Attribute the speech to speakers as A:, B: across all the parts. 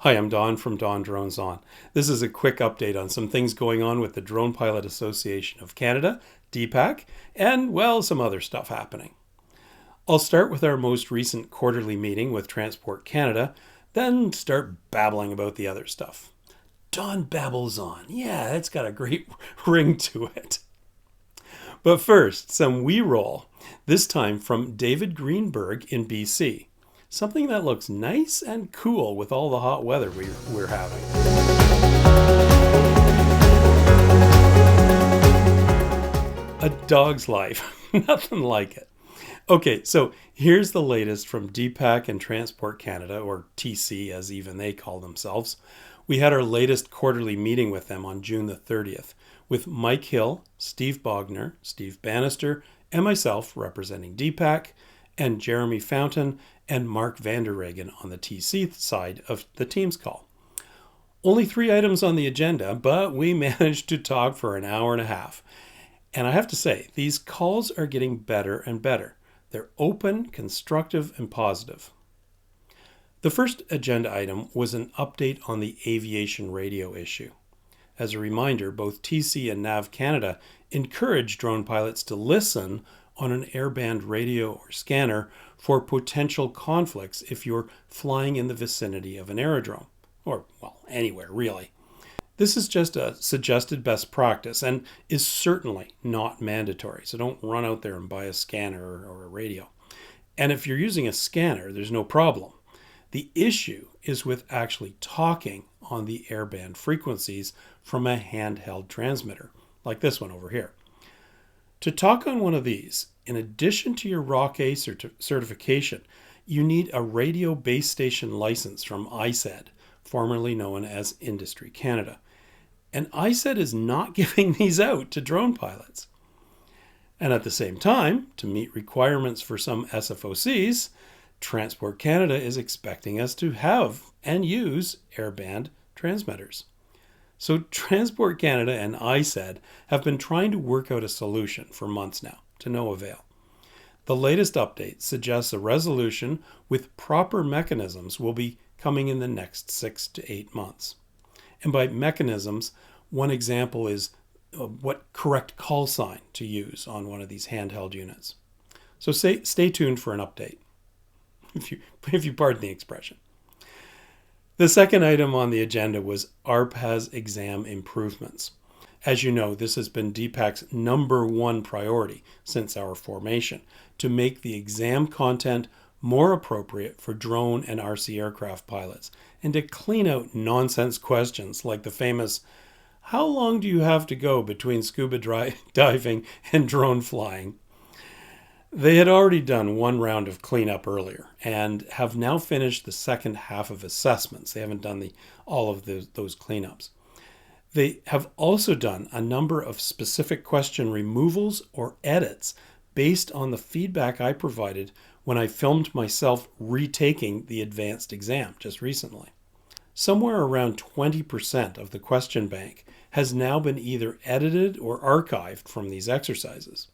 A: Hi, I'm Don from DonDronesOn. This is a quick update on some things going on with the Drone Pilot Association of Canada, DPAC, and, well, some other stuff happening. I'll start with our most recent quarterly meeting with Transport Canada, then start babbling about the other stuff. Don babbles on. Yeah, that's got a great ring to it. But first, some wee roll, this time from David Greenberg in BC. Something that looks nice and cool with all the hot weather we're having. A dog's life. Nothing like it. Okay, so here's the latest from DPAC and Transport Canada, or TC as even they call themselves. We had our latest quarterly meeting with them on June the 30th, with Mike Hill, Steve Bogner, Steve Bannister, and myself representing DPAC, and Jeremy Fountain and Mark Vanderregen on the TC side of the Teams call. Only 3 items on the agenda, but we managed to talk for an hour and a half. And I have to say, these calls are getting better and better. They're open, constructive, and positive. The first agenda item was an update on the aviation radio issue. As a reminder, both TC and NAV Canada encourage drone pilots to listen on an airband radio or scanner for potential conflicts if you're flying in the vicinity of an aerodrome, or, well, anywhere really. This is just a suggested best practice and is certainly not mandatory, so don't run out there and buy a scanner or a radio. And if you're using a scanner, there's no problem. The issue is with actually talking on the airband frequencies from a handheld transmitter, like this one over here. To talk on one of these, in addition to your ROC-A certification, you need a radio base station license from ISED, formerly known as Industry Canada. And ISED is not giving these out to drone pilots. And at the same time, to meet requirements for some SFOCs, Transport Canada is expecting us to have and use airband transmitters. So Transport Canada and ISED have been trying to work out a solution for months now, to no avail. The latest update suggests a resolution with proper mechanisms will be coming in the next 6 to 8 months. And by mechanisms, one example is what correct call sign to use on one of these handheld units. So stay tuned for an update, if you pardon the expression. The second item on the agenda was ARPA's exam improvements. As you know, this has been DPAC's #1 priority since our formation, to make the exam content more appropriate for drone and RC aircraft pilots, and to clean out nonsense questions like the famous, how long do you have to go between scuba diving and drone flying? They had already done 1 round of cleanup earlier and have now finished the second half of assessments. They haven't done all of those cleanups. They have also done a number of specific question removals or edits based on the feedback I provided when I filmed myself retaking the advanced exam just recently. Somewhere around 20% of the question bank has now been either edited or archived from these exercises.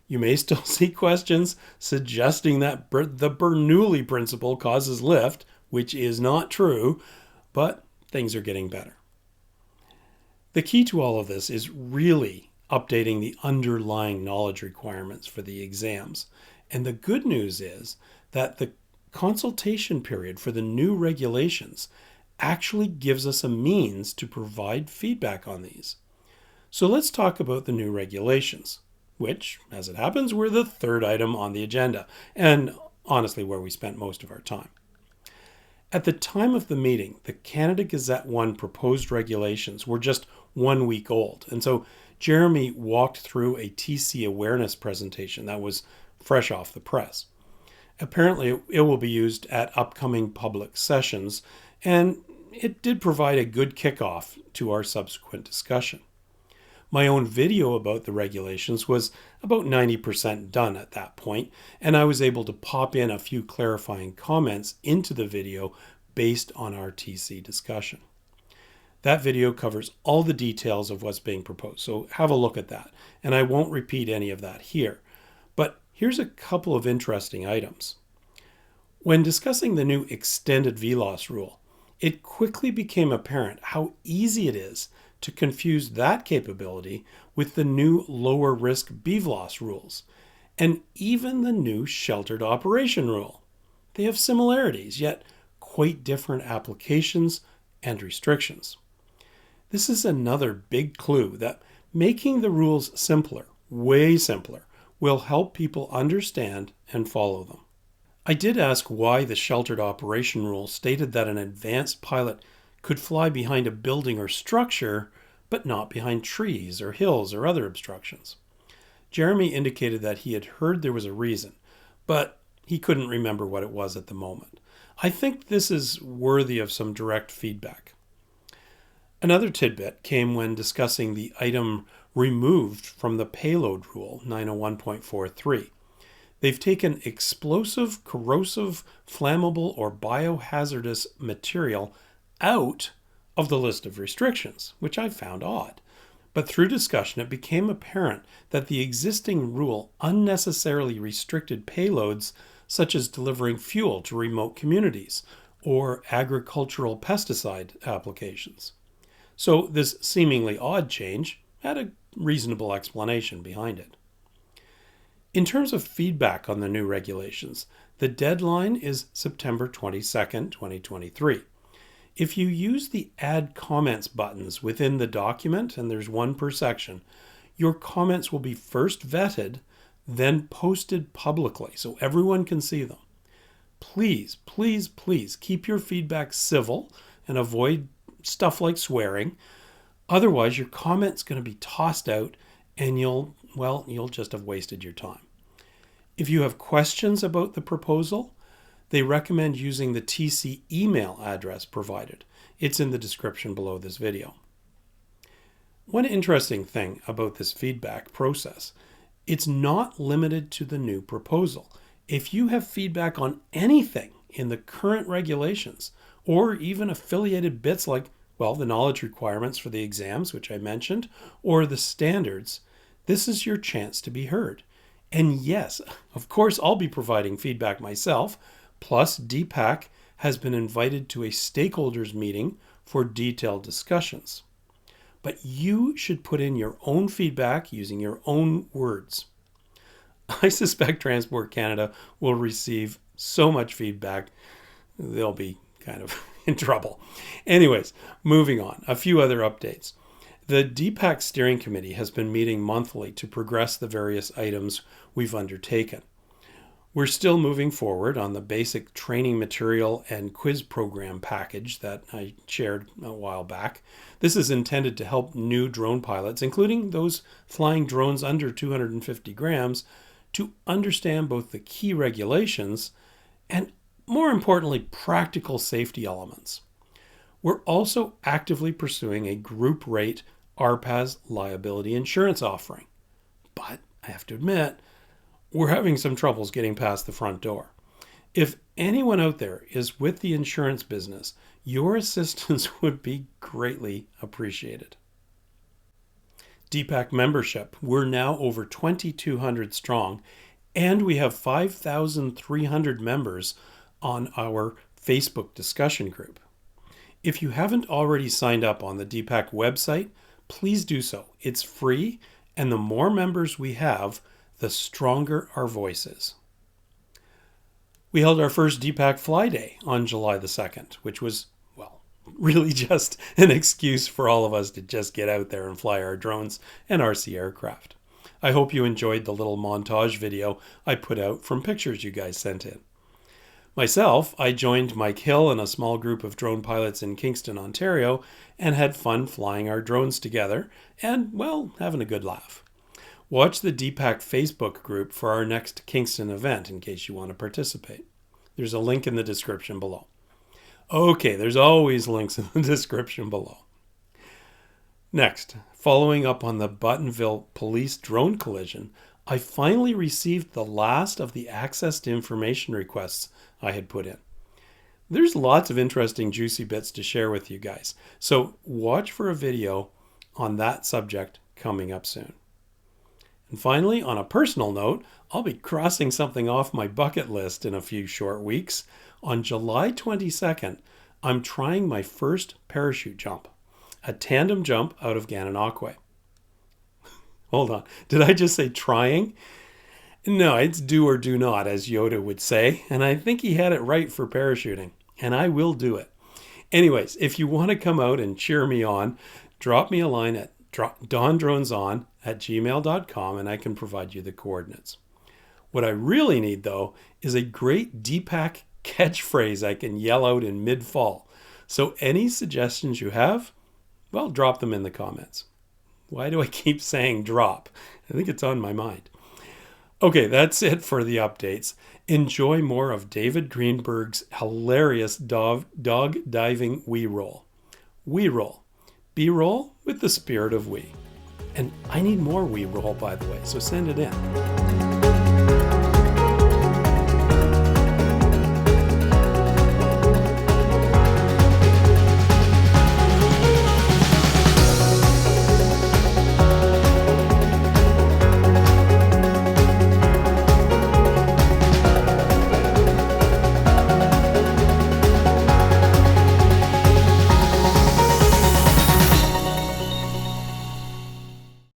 A: You may still see questions suggesting that the Bernoulli principle causes lift, which is not true, but things are getting better. The key to all of this is really updating the underlying knowledge requirements for the exams. And the good news is that the consultation period for the new regulations actually gives us a means to provide feedback on these. So let's talk about the new regulations, which, as it happens, were the third item on the agenda, and honestly where we spent most of our time. At the time of the meeting, the Canada Gazette 1 proposed regulations were just 1 week old, and so Jeremy walked through a TC awareness presentation that was fresh off the press. Apparently, it will be used at upcoming public sessions, and it did provide a good kickoff to our subsequent discussion. My own video about the regulations was about 90% done at that point, and I was able to pop in a few clarifying comments into the video based on our TC discussion. That video covers all the details of what's being proposed, so have a look at that, and I won't repeat any of that here. But here's a couple of interesting items. When discussing the new extended VLOS rule, it quickly became apparent how easy it is to confuse that capability with the new lower risk BVLOS rules and even the new sheltered operation rule. They have similarities, yet quite different applications and restrictions. This is another big clue that making the rules simpler, way simpler, will help people understand and follow them. I did ask why the sheltered operation rule stated that an advanced pilot could fly behind a building or structure, but not behind trees or hills or other obstructions. Jeremy indicated that he had heard there was a reason, but he couldn't remember what it was at the moment. I think this is worthy of some direct feedback. Another tidbit came when discussing the item removed from the payload rule 901.43. They've taken explosive, corrosive, flammable, or biohazardous material out of the list of restrictions, which I found odd. But through discussion, it became apparent that the existing rule unnecessarily restricted payloads such as delivering fuel to remote communities or agricultural pesticide applications. So this seemingly odd change had a reasonable explanation behind it. In terms of feedback on the new regulations, the deadline is September 22nd, 2023. If you use the Add Comments buttons within the document, and there's one per section, your comments will be first vetted, then posted publicly so everyone can see them. Please, please, please keep your feedback civil and avoid stuff like swearing. Otherwise, your comment's going to be tossed out and you'll just have wasted your time. If you have questions about the proposal, they recommend using the TC email address provided. It's in the description below this video. One interesting thing about this feedback process, it's not limited to the new proposal. If you have feedback on anything in the current regulations, or even affiliated bits like, the knowledge requirements for the exams, which I mentioned, or the standards, this is your chance to be heard. And yes, of course, I'll be providing feedback myself. Plus, DPAC has been invited to a stakeholders meeting for detailed discussions. But you should put in your own feedback using your own words. I suspect Transport Canada will receive so much feedback, they'll be kind of in trouble. Anyways, moving on. A few other updates. The DPAC Steering Committee has been meeting monthly to progress the various items we've undertaken. We're still moving forward on the basic training material and quiz program package that I shared a while back. This is intended to help new drone pilots, including those flying drones under 250 grams, to understand both the key regulations and, more importantly, practical safety elements. We're also actively pursuing a group rate RPAS liability insurance offering. But I have to admit, we're having some troubles getting past the front door. If anyone out there is with the insurance business, your assistance would be greatly appreciated. DPAC membership, we're now over 2,200 strong, and we have 5,300 members on our Facebook discussion group. If you haven't already signed up on the DPAC website, please do so. It's free, and the more members we have, the stronger our voice is. We held our first DPAC Fly Day on July the 2nd, which was, really just an excuse for all of us to just get out there and fly our drones and RC aircraft. I hope you enjoyed the little montage video I put out from pictures you guys sent in. Myself, I joined Mike Hill and a small group of drone pilots in Kingston, Ontario, and had fun flying our drones together and, having a good laugh. Watch the DPAC Facebook group for our next Kingston event in case you want to participate. There's a link in the description below. Okay, there's always links in the description below. Next, following up on the Buttonville police drone collision, I finally received the last of the access to information requests I had put in. There's lots of interesting juicy bits to share with you guys, so watch for a video on that subject coming up soon. And finally, on a personal note, I'll be crossing something off my bucket list in a few short weeks. On July 22nd, I'm trying my first parachute jump, a tandem jump out of Gananoque. Hold on. Did I just say trying? No, it's do or do not, as Yoda would say. And I think he had it right for parachuting. And I will do it. Anyways, if you want to come out and cheer me on, drop me a line at DonDronesOn@gmail.com and I can provide you the coordinates. What I really need, though, is a great DPAC catchphrase I can yell out in mid-fall. So any suggestions you have, well, drop them in the comments. Why do I keep saying drop? I think it's on my mind. Okay, that's it for the updates. Enjoy more of David Greenberg's hilarious dog diving we roll. We roll. B-roll with the spirit of we. And I need more we roll, by the way, so send it in.